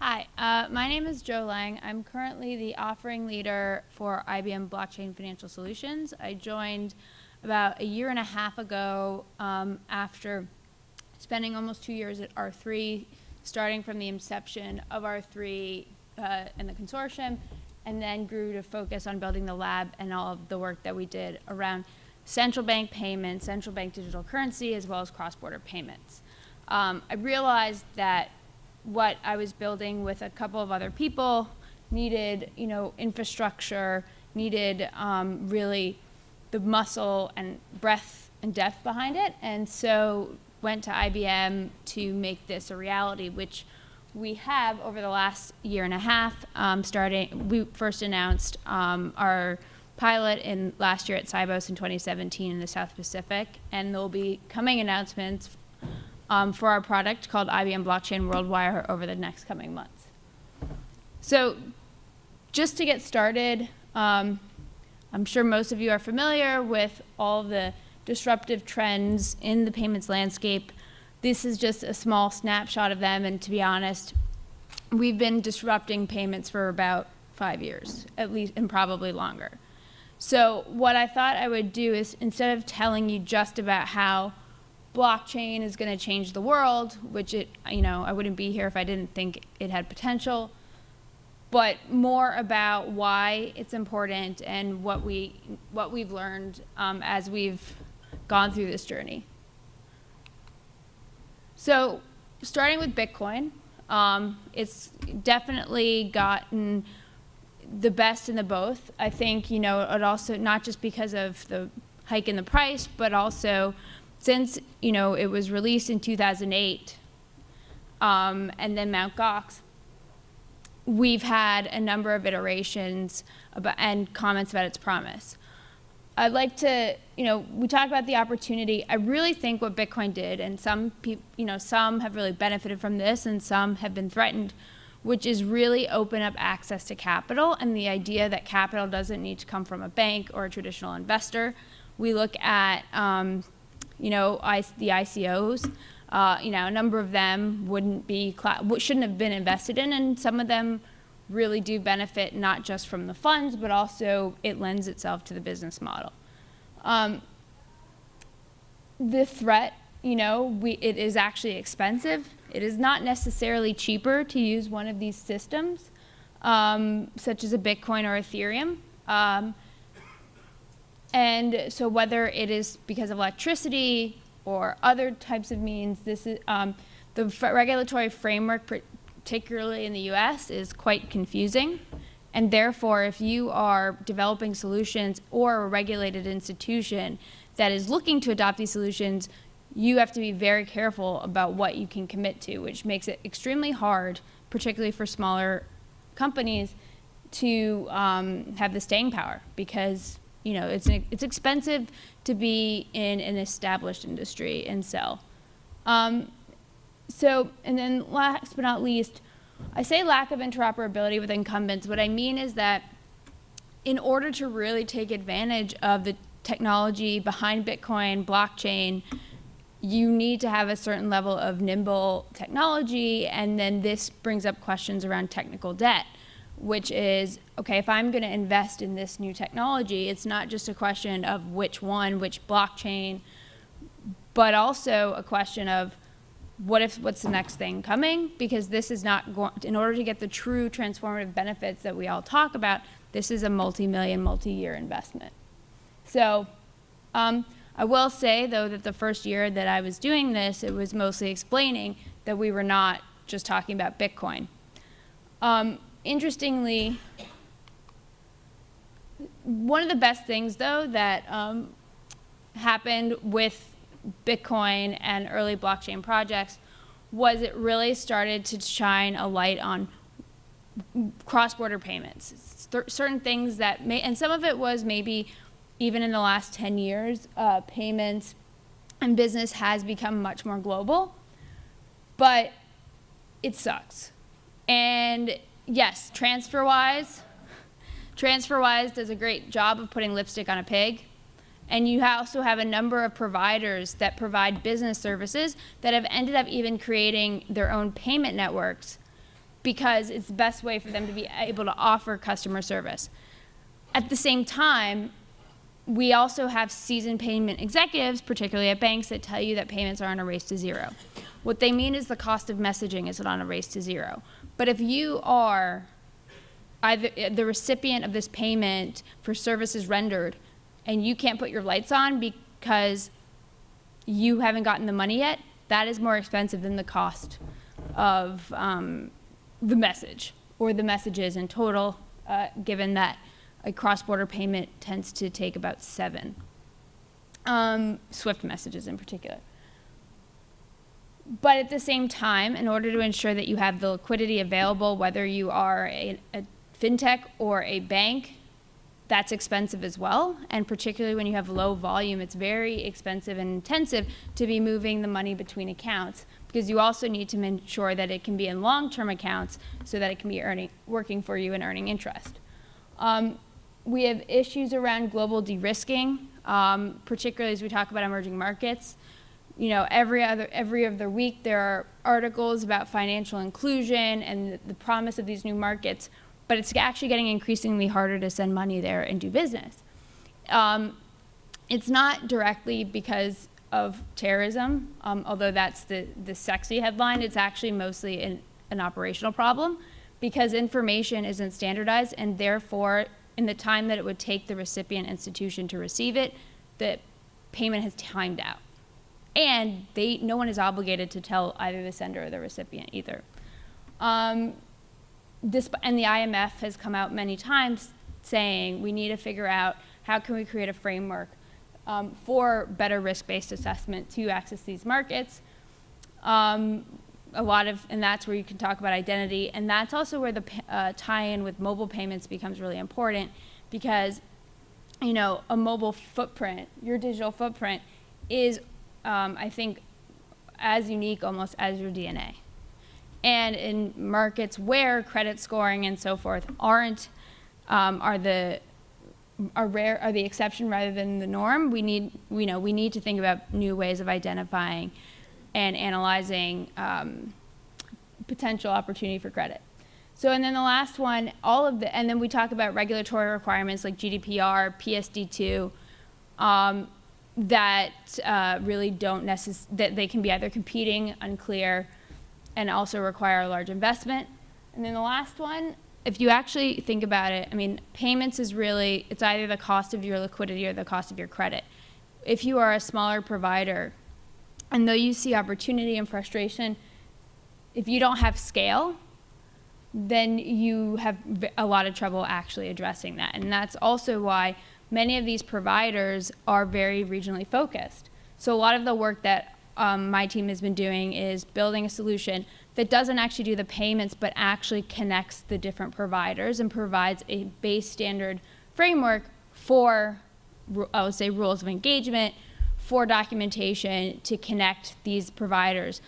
Hi, my name is Jo Lang. I'm currently the offering leader for IBM Blockchain Financial Solutions. I joined about a year and a half ago after spending almost 2 years at R3, starting from the inception of R3 and the consortium, and then grew to focus on building the lab and all of the work that we did around central bank payments, central bank digital currency, as well as cross-border payments. I realized that what I was building with a couple of other people needed, infrastructure, needed really the muscle and breadth and depth behind it, and so went to IBM to make this a reality, which we have over the last year and a half. We first announced our pilot last year at Sibos in 2017 in the South Pacific, and there'll be coming announcements for our product called IBM Blockchain Worldwide over the next coming months. So just to get started, I'm sure most of you are familiar with all the disruptive trends in the payments landscape. This is just a small snapshot of them, and to be honest, we've been disrupting payments for about 5 years, at least, and probably longer. So what I thought I would do is, instead of telling you just about how blockchain is going to change the world, which I wouldn't be here if I didn't think it had potential, but more about why it's important and what we've learned as we've gone through this journey. So starting with Bitcoin, it's definitely gotten the best in the both. I think, it also, not just because of the hike in the price, but also since, it was released in 2008, and then Mt. Gox, we've had a number of iterations and comments about its promise. I'd like to, we talk about the opportunity. I really think what Bitcoin did, and some people, some have really benefited from this and some have been threatened, which is really open up access to capital and the idea that capital doesn't need to come from a bank or a traditional investor. We look at, the ICOs, a number of them shouldn't have been invested in, and some of them really do benefit not just from the funds, but also it lends itself to the business model. The threat, it is actually expensive. It is not necessarily cheaper to use one of these systems, such as a Bitcoin or Ethereum. And so whether it is because of electricity or other types of means, this is the regulatory framework, particularly in the US, is quite confusing. And therefore, if you are developing solutions or a regulated institution that is looking to adopt these solutions, you have to be very careful about what you can commit to, which makes it extremely hard, particularly for smaller companies, to have the staying power, because it's expensive to be in an established industry and sell. And then last but not least, I say lack of interoperability with incumbents. What I mean is that in order to really take advantage of the technology behind Bitcoin, blockchain, you need to have a certain level of nimble technology, and then this brings up questions around technical debt, which is, okay, if I'm going to invest in this new technology, it's not just a question of which blockchain, but also a question of what's the next thing coming? Because this is not in order to get the true transformative benefits that we all talk about, this is a multi-million, multi-year investment. So I will say, though, that the first year that I was doing this, it was mostly explaining that we were not just talking about Bitcoin. Interestingly, one of the best things, though, that happened with Bitcoin and early blockchain projects was it really started to shine a light on cross-border payments. Certain things that and some of it was maybe even in the last 10 years, payments and business has become much more global, but it sucks. And yes, TransferWise does a great job of putting lipstick on a pig. And you also have a number of providers that provide business services that have ended up even creating their own payment networks because it's the best way for them to be able to offer customer service. At the same time, we also have seasoned payment executives, particularly at banks, that tell you that payments are on a race to zero. What they mean is the cost of messaging is on a race to zero. But if you are either the recipient of this payment for services rendered and you can't put your lights on because you haven't gotten the money yet, that is more expensive than the cost of the message or the messages in total, given that a cross-border payment tends to take about 7, SWIFT messages in particular. But at the same time, in order to ensure that you have the liquidity available, whether you are a fintech or a bank, that's expensive as well. And particularly when you have low volume, it's very expensive and intensive to be moving the money between accounts, because you also need to ensure that it can be in long-term accounts so that it can be working for you and earning interest. We have issues around global de-risking, particularly as we talk about emerging markets. You know, every other week there are articles about financial inclusion and the promise of these new markets, but it's actually getting increasingly harder to send money there and do business. It's not directly because of terrorism, although that's the sexy headline. It's actually mostly an operational problem, because information isn't standardized, and therefore, in the time that it would take the recipient institution to receive it, the payment has timed out. And no one is obligated to tell either the sender or the recipient either. And the IMF has come out many times saying we need to figure out how can we create a framework for better risk-based assessment to access these markets. And that's where you can talk about identity, and that's also where the tie-in with mobile payments becomes really important, because, you know, a mobile footprint, your digital footprint, is, I think, as unique almost as your DNA. And in markets where credit scoring and so forth are the exception rather than the norm, we need to think about new ways of identifying and analyzing potential opportunity for credit. So, and then the last one, and then we talk about regulatory requirements like GDPR, PSD2, that really don't that they can be either competing, unclear, and also require a large investment. And then the last one, if you actually think about it, I mean, payments is really, it's either the cost of your liquidity or the cost of your credit. If you are a smaller provider, and though you see opportunity and frustration, if you don't have scale, then you have a lot of trouble actually addressing that. And that's also why many of these providers are very regionally focused. So a lot of the work that my team has been doing is building a solution that doesn't actually do the payments, but actually connects the different providers and provides a base standard framework for, I would say, rules of engagement, for documentation to connect these providers.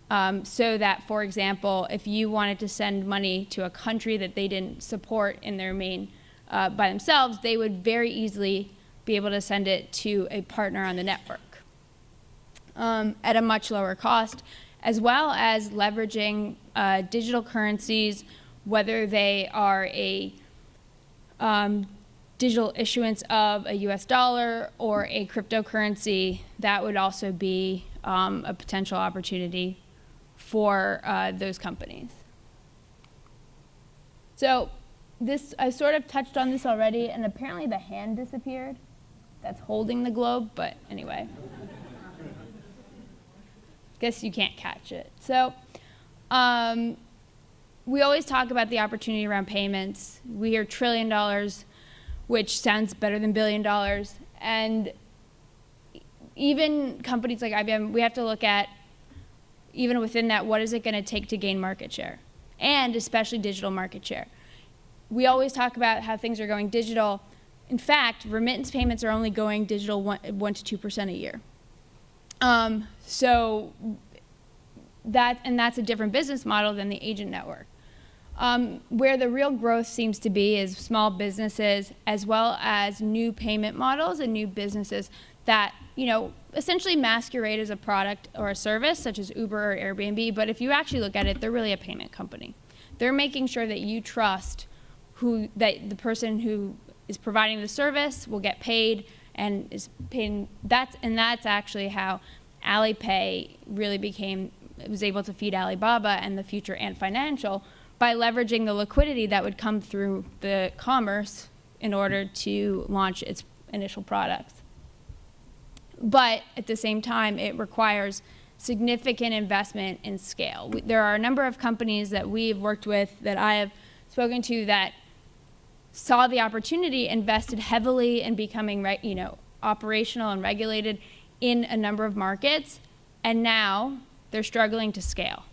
So that, for example, if you wanted to send money to a country that they didn't support in their main by themselves, they would very easily be able to send it to a partner on the network at a much lower cost, as well as leveraging digital currencies, whether they are a digital issuance of a US dollar or a cryptocurrency. That would also be a potential opportunity for those companies. So I sort of touched on this already, and apparently the hand disappeared that's holding the globe, but anyway. Guess you can't catch it. So we always talk about the opportunity around payments. We hear $1 trillion, which sounds better than $1 billion. And even companies like IBM, we have to look at, even within that, what is it going to take to gain market share, and especially digital market share. We always talk about how things are going digital. In fact, remittance payments are only going digital 1 to 2% a year. So that's a different business model than the agent network. Where the real growth seems to be is small businesses, as well as new payment models and new businesses that, you know, essentially masquerade as a product or a service, such as Uber or Airbnb. But if you actually look at it, they're really a payment company. They're making sure that you trust that the person who is providing the service will get paid and is paying. That's actually how Alipay really was able to feed Alibaba and the future Ant Financial, by leveraging the liquidity that would come through the commerce in order to launch its initial products. But at the same time, it requires significant investment in scale. There are a number of companies that we've worked with, that I have spoken to, that saw the opportunity, invested heavily in becoming operational and regulated in a number of markets, and now they're struggling to scale.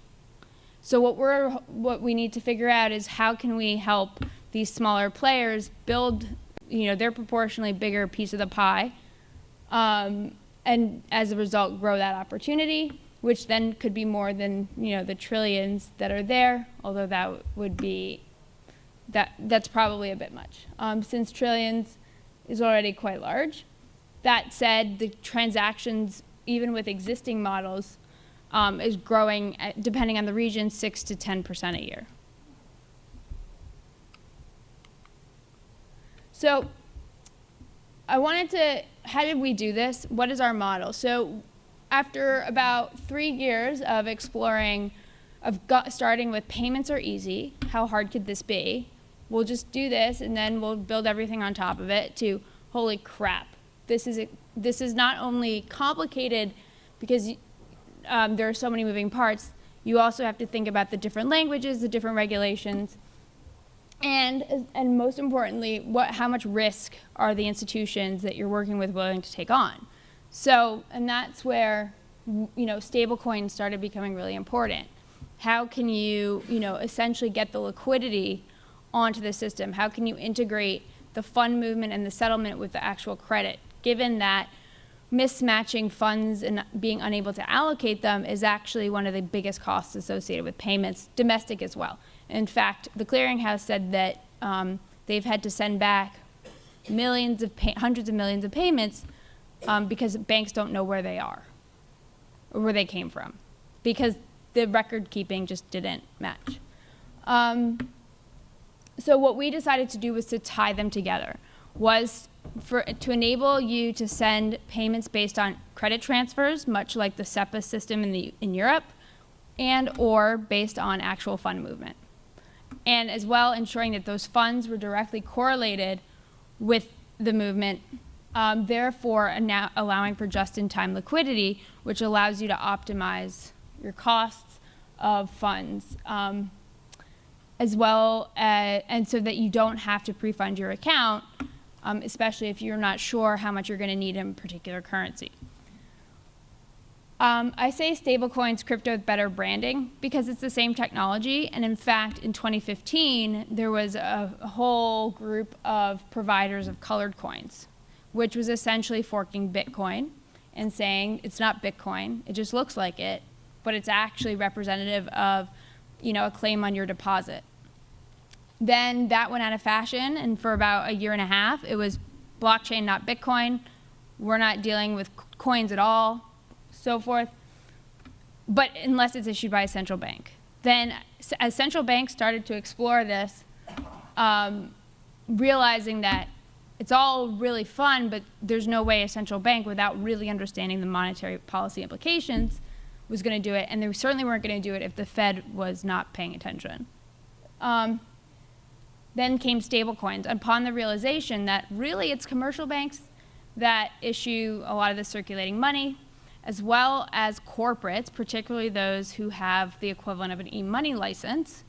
So what we need to figure out is, how can we help these smaller players build their proportionally bigger piece of the pie, and as a result grow that opportunity, which then could be more than the trillions that are there, although that's probably a bit much, since trillions is already quite large. That said, the transactions, even with existing models, is growing, depending on the region, 6 to 10% a year. So how did we do this? What is our model? So after about 3 years of exploring, starting with payments are easy, how hard could this be? We'll just do this, and then we'll build everything on top of it, to holy crap. This is not only complicated because there are so many moving parts, you also have to think about the different languages, the different regulations, and most importantly, how much risk are the institutions that you're working with willing to take on? So, and that's where stablecoins started becoming really important. How can you essentially get the liquidity onto the system? How can you integrate the fund movement and the settlement with the actual credit, given that mismatching funds and being unable to allocate them is actually one of the biggest costs associated with payments, domestic as well. In fact, the clearinghouse said that they've had to send back hundreds of millions of payments because banks don't know where they are or where they came from, because the record keeping just didn't match. So what we decided to do was to tie them together, to enable you to send payments based on credit transfers, much like the SEPA system in Europe, or based on actual fund movement. And as well, ensuring that those funds were directly correlated with the movement, therefore now allowing for just-in-time liquidity, which allows you to optimize your costs of funds, as well, and so that you don't have to pre-fund your account, especially if you're not sure how much you're going to need in a particular currency. I say stablecoins, crypto with better branding, because it's the same technology. And in fact, in 2015, there was a whole group of providers of colored coins, which was essentially forking Bitcoin and saying it's not Bitcoin, it just looks like it, but it's actually representative of a claim on your deposit. Then that went out of fashion, and for about a year and a half, it was blockchain, not Bitcoin. We're not dealing with coins at all, so forth, but unless it's issued by a central bank. Then as central banks started to explore this, realizing that it's all really fun, but there's no way a central bank, without really understanding the monetary policy implications, was going to do it, and they certainly weren't going to do it if the Fed was not paying attention. Then came stablecoins, upon the realization that really it's commercial banks that issue a lot of the circulating money, as well as corporates, particularly those who have the equivalent of an e-money license,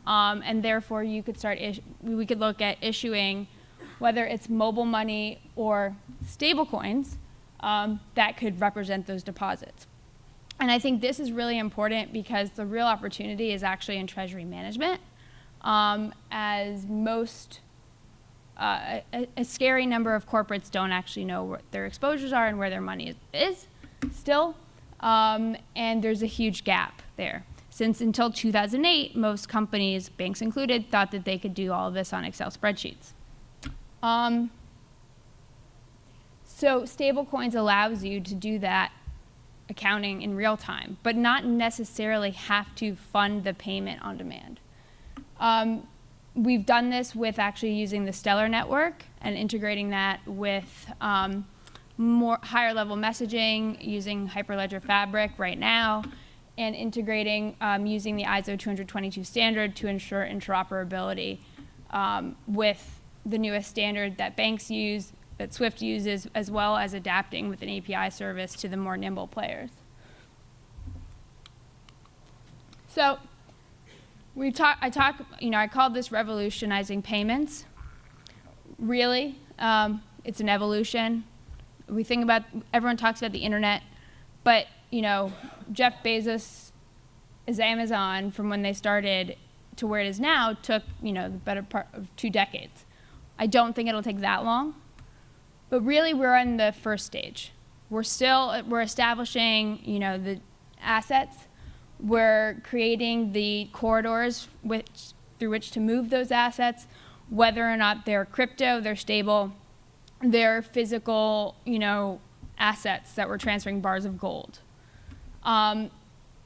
and therefore we could look at issuing, whether it's mobile money or stablecoins, that could represent those deposits. And I think this is really important because the real opportunity is actually in treasury management, as most, a scary number of corporates don't actually know what their exposures are and where their money is still, and there's a huge gap there. Since until 2008, most companies, banks included, thought that they could do all of this on Excel spreadsheets. So stablecoins allows you to do that accounting in real time, but not necessarily have to fund the payment on demand. We've done this with actually using the Stellar network and integrating that with more higher level messaging, using Hyperledger Fabric right now, and integrating using the ISO 222 standard to ensure interoperability with the newest standard that banks use, that Swift uses, as well as adapting with an API service to the more nimble players. So I called this revolutionizing payments. Really, it's an evolution. We think about, everyone talks about the internet, but Jeff Bezos' Amazon, from when they started to where it is now, took the better part of 2 decades. I don't think it'll take that long, but really we're on the first stage. We're establishing the assets. We're creating the corridors through which to move those assets, whether or not they're crypto, they're stable, they're physical, assets that we're transferring bars of gold,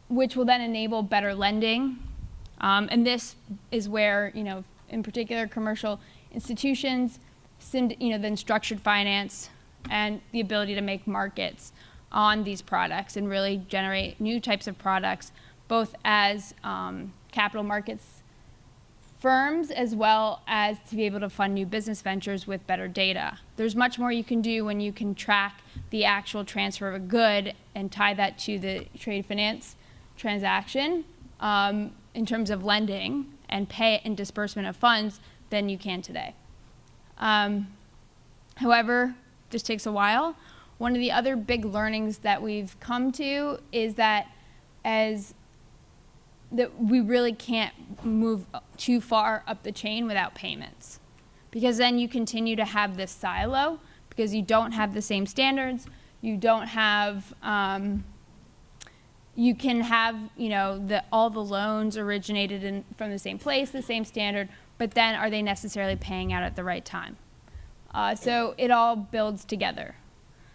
which will then enable better lending. And this is where, in particular, commercial institutions, then structured finance, and the ability to make markets on these products and really generate new types of products, both as capital markets firms, as well as to be able to fund new business ventures with better data. There's much more you can do when you can track the actual transfer of a good and tie that to the trade finance transaction in terms of lending and pay and disbursement of funds than you can today. However, this takes a while. One of the other big learnings that we've come to is that we really can't move too far up the chain without payments, because then you continue to have this silo, because you don't have the same standards, you don't have, you can have all the loans originated from the same place, the same standard, but then are they necessarily paying out at the right time? So it all builds together.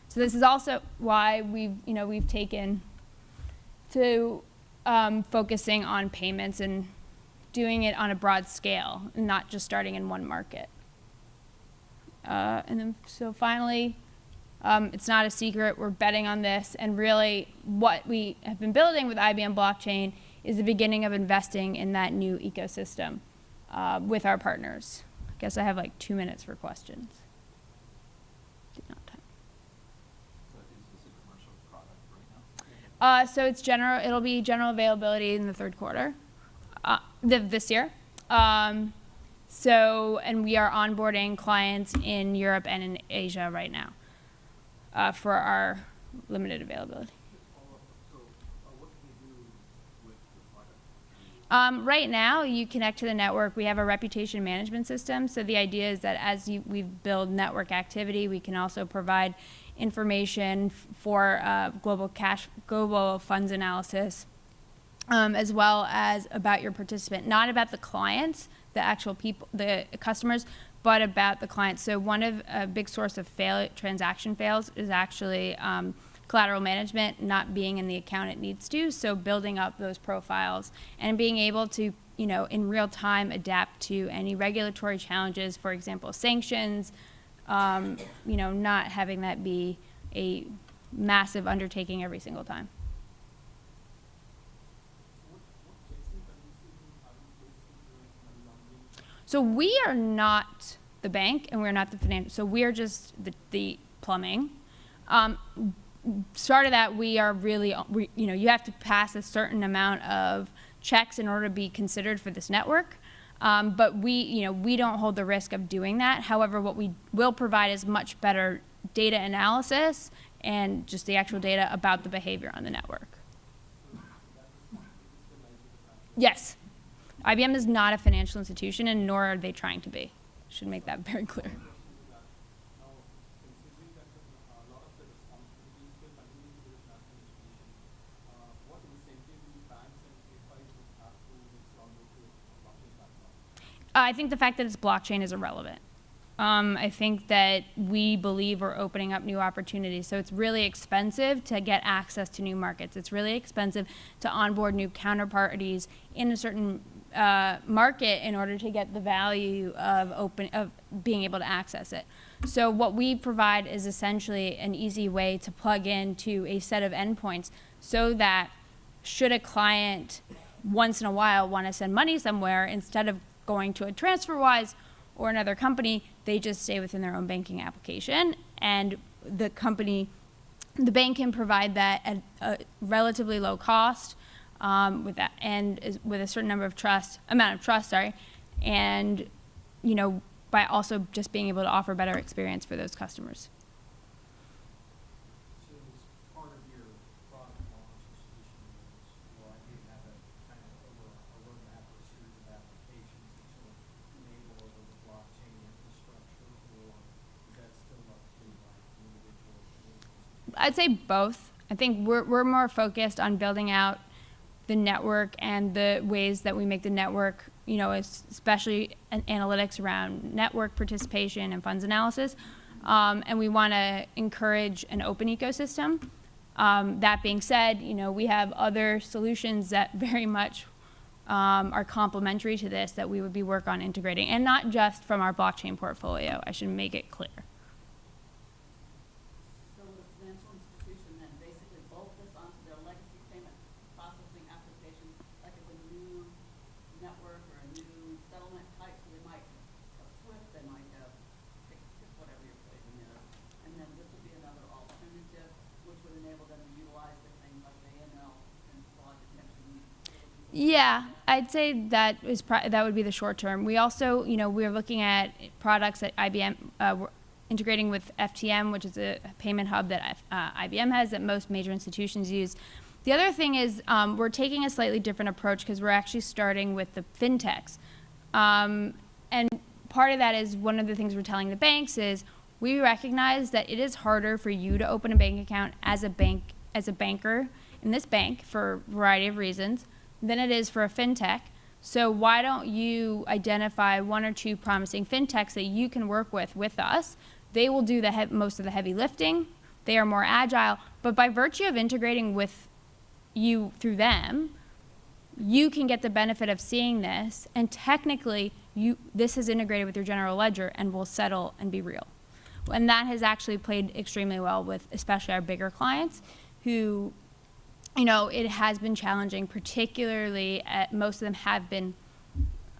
So this is also why we've taken to focusing on payments and doing it on a broad scale, and not just starting in one market. And then, so finally, it's not a secret, we're betting on this, and really what we have been building with IBM blockchain is the beginning of investing in that new ecosystem with our partners. I guess I have like 2 minutes for questions. Did not time. Is this a commercial product right now? So it'll be general availability in the 3rd quarter this year. And we are onboarding clients in Europe and in Asia right now for our limited availability. So what can you do with the product? Right now, you connect to the network. We have a reputation management system. So the idea is that as we build network activity, we can also provide information for global funds analysis, as well as about your participant, not about the clients, the actual people, the customers, but about the clients. So one of a big source of transaction fails is actually collateral management not being in the account it needs to. So building up those profiles and being able to, in real time adapt to any regulatory challenges, for example, sanctions, not having that be a massive undertaking every single time. So we are not the bank, and we're not the financial. So we're just the plumbing. Start of that, we are really, you have to pass a certain amount of checks in order to be considered for this network. But we don't hold the risk of doing that. However, what we will provide is much better data analysis and just the actual data about the behavior on the network. Yes. IBM is not a financial institution, and nor are they trying to be. Should make that very clear. I think the fact that it's blockchain is irrelevant. I think that we believe we're opening up new opportunities. So it's really expensive to get access to new markets. It's really expensive to onboard new counterparties in a certain market in order to get the value of being able to access it. So what we provide is essentially an easy way to plug into a set of endpoints so that should a client once in a while want to send money somewhere, instead of going to a TransferWise or another company, they just stay within their own banking application, and the bank can provide that at a relatively low cost, with that, and with a certain amount of trust, and by also just being able to offer better experience for those customers. So as part of your product launch or solution goals, will IBM have a kind of over a roadmap or a series of applications that sort of enable over the blockchain infrastructure, or is that still up to like the individual institution? I'd say both. I think we're more focused on building out the network and the ways that we make the network, especially analytics around network participation and funds analysis. And we want to encourage an open ecosystem. That being said, we have other solutions that very much are complementary to this that we would be work on integrating, and not just from our blockchain portfolio. I should make it clear. So the financial institution then basically bolt this onto their legacy payment processing applications, like if a new network or a new settlement type, so they might have SWIFT, they might have pick whatever your phrasing is, and then this would be another alternative which would enable them to utilize the things like the AML and fraud detection. Yeah, I'd say that that would be the short term. We also, we're looking at products that IBM, we're integrating with FTM, which is a payment hub that IBM has that most major institutions use. The other thing is we're taking a slightly different approach because we're actually starting with the fintechs. And part of that is one of the things we're telling the banks is we recognize that it is harder for you to open a bank account as a banker in this bank for a variety of reasons than it is for a fintech. So why don't you identify one or two promising fintechs that you can work with us? They will do most of the heavy lifting. They are more agile, but by virtue of integrating with you through them, you can get the benefit of seeing this, and technically this is integrated with your general ledger and will settle and be real. And that has actually played extremely well with especially our bigger clients who, it has been challenging, particularly most of them have been,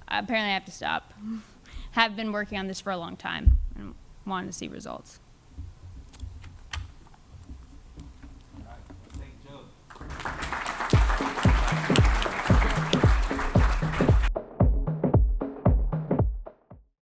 apparently I have to stop, have been working on this for a long time and wanting to see results.